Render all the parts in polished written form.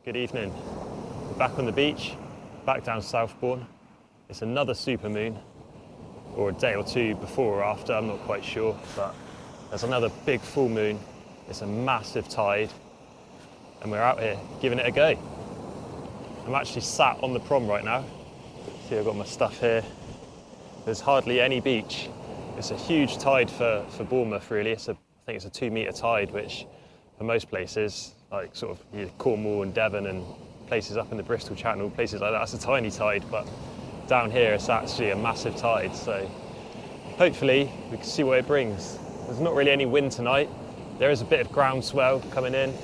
Good evening. We're back on the beach, back down Southbourne. It's another supermoon, or a day or two before or after, I'm not quite sure, but there's another big full moon. It's a massive tide, and we're out here giving it a go. I'm actually sat on the prom right now. See, I've got my stuff here. There's hardly any beach. It's a huge tide for Bournemouth, really. I think it's a 2-metre tide, which for most places, like sort of Cornwall and Devon and places up in the Bristol Channel, places like that, it's a tiny tide, but down here it's actually a massive tide, so hopefully we can see what it brings. There's not really any wind tonight. There is a bit of groundswell coming in.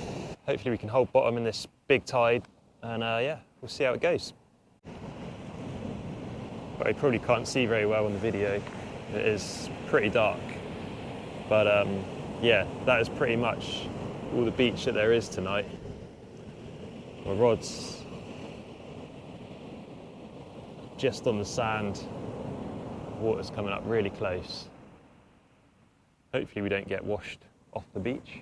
Hopefully we can hold bottom in this big tide, and yeah, we'll see how it goes. But you probably can't see very well on the video. It is pretty dark, but yeah, that is pretty much all the beach that there is tonight. My rod's just on the sand, water's coming up really close. Hopefully we don't get washed off the beach.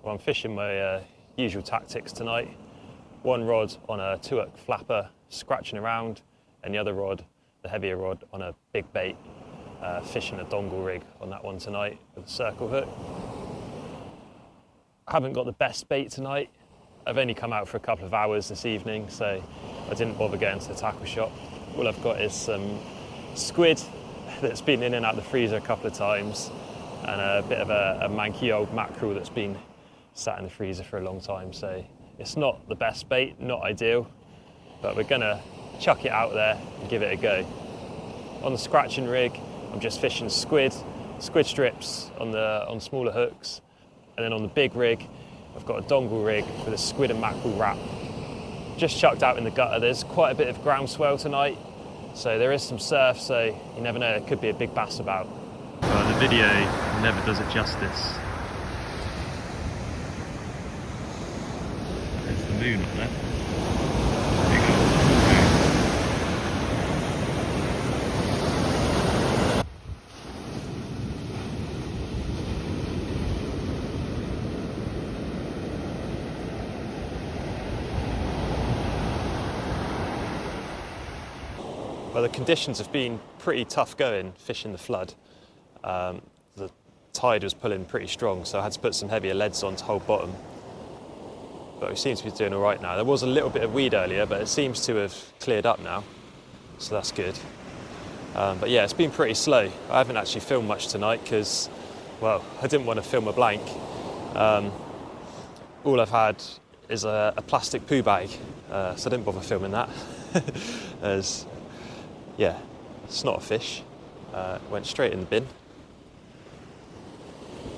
Well, I'm fishing my usual tactics tonight. One rod on a 2-hook flapper, scratching around, and the other rod, the heavier rod, on a big bait, fishing a dongle rig on that one tonight with a circle hook. I haven't got the best bait tonight. I've only come out for a couple of hours this evening, so I didn't bother going to the tackle shop. All I've got is some squid that's been in and out of the freezer a couple of times, and a bit of a manky old mackerel that's been sat in the freezer for a long time, so it's not the best bait, not ideal, but we're gonna chuck it out there and give it a go. On the scratching rig, I'm just fishing squid strips on smaller hooks, and then on the big rig, I've got a dongle rig with a squid and mackerel wrap. Just chucked out in the gutter. There's quite a bit of groundswell tonight, so there is some surf, so you never know, it could be a big bass about. Well, the video never does it justice. There's the moon up there. Big old moon. Well, the conditions have been pretty tough going fishing the flood. The tide was pulling pretty strong, so I had to put some heavier leads on to hold bottom. But we seem to be doing all right now. There was a little bit of weed earlier, but it seems to have cleared up now, so that's good. But yeah, it's been pretty slow. I haven't actually filmed much tonight because, well, I didn't want to film a blank. All I've had is a plastic poo bag, so I didn't bother filming that. As, yeah, it's not a fish. Went straight in the bin.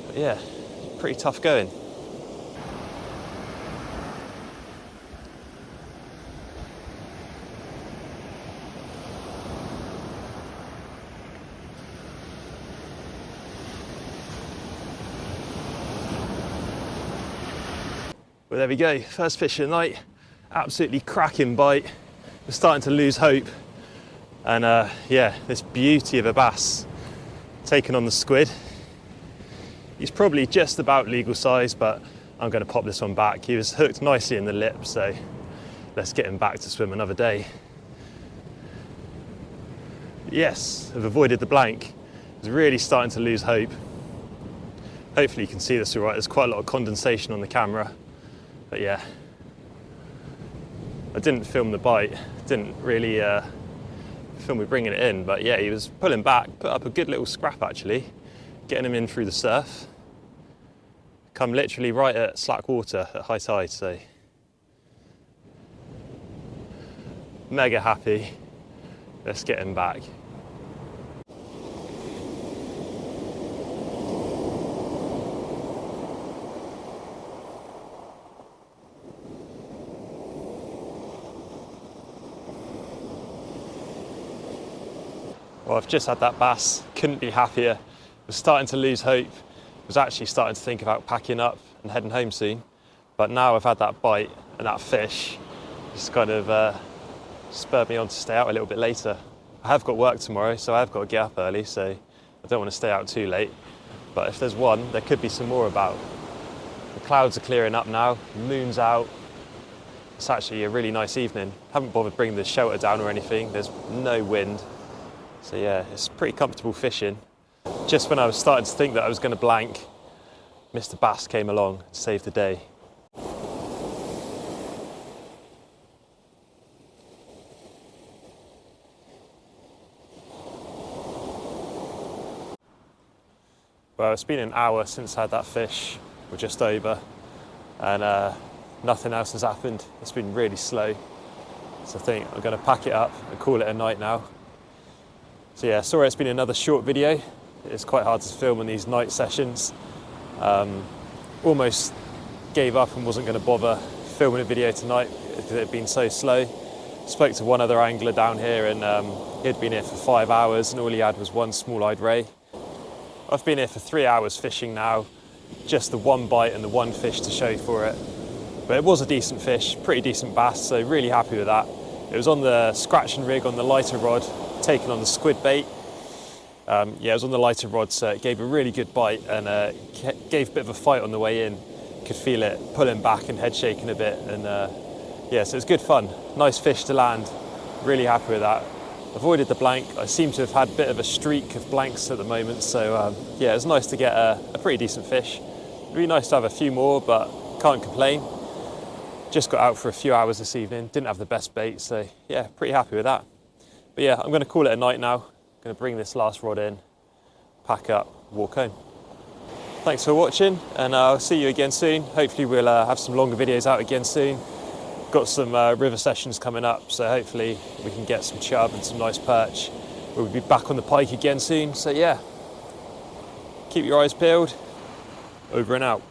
But yeah, pretty tough going. Well, there we go, first fish of the night, absolutely cracking bite. We're starting to lose hope. And yeah, this beauty of a bass taking on the squid. He's probably just about legal size, but I'm going to pop this one back. He was hooked nicely in the lip, so let's get him back to swim another day. Yes, I've avoided the blank. I was really starting to lose hope. Hopefully you can see this all right. There's quite a lot of condensation on the camera. But yeah, I didn't film the bite, didn't really film me bringing it in, but yeah, he was pulling back, put up a good little scrap actually, getting him in through the surf. Come literally right at slack water at high tide, so mega happy. Let's get him back. Well, I've just had that bass, couldn't be happier. Was starting to lose hope, was actually starting to think about packing up and heading home soon. But now I've had that bite and that fish, just kind of spurred me on to stay out a little bit later. I have got work tomorrow, so I have got to get up early, so I don't want to stay out too late. But if there's one, there could be some more about. The clouds are clearing up now, the moon's out. It's actually a really nice evening. Haven't bothered bringing the shelter down or anything, there's no wind. So yeah, it's pretty comfortable fishing. Just when I was starting to think that I was going to blank, Mr. Bass came along and saved the day. Well, it's been an hour since I had that fish, or just over, and nothing else has happened. It's been really slow. So I think I'm going to pack it up and call it a night now. So yeah, sorry it's been another short video. It's quite hard to film in these night sessions. Almost gave up and wasn't going to bother filming a video tonight because it had been so slow. Spoke to one other angler down here and he'd been here for 5 hours and all he had was one small-eyed ray. I've been here for 3 hours fishing now, just the one bite and the one fish to show for it. But it was a decent fish, pretty decent bass, so really happy with that. It was on the scratch and rig on the lighter rod, taken on the squid bait. Yeah, it was on the lighter rod, so it gave a really good bite and gave a bit of a fight on the way in. Could feel it pulling back and head shaking a bit, and yeah, so it was good fun. Nice fish to land, really happy with that. Avoided the blank. I seem to have had a bit of a streak of blanks at the moment, so yeah, it was nice to get a pretty decent fish. Really nice to have a few more, but can't complain. Just got out for a few hours this evening, didn't have the best bait, so yeah, pretty happy with that. But yeah, I'm going to call it a night now. I'm going to bring this last rod in, pack up, walk home. Thanks for watching, and I'll see you again soon. Hopefully we'll have some longer videos out again soon. Got some river sessions coming up, so hopefully we can get some chub and some nice perch. We'll be back on the pike again soon, so yeah. Keep your eyes peeled. Over and out.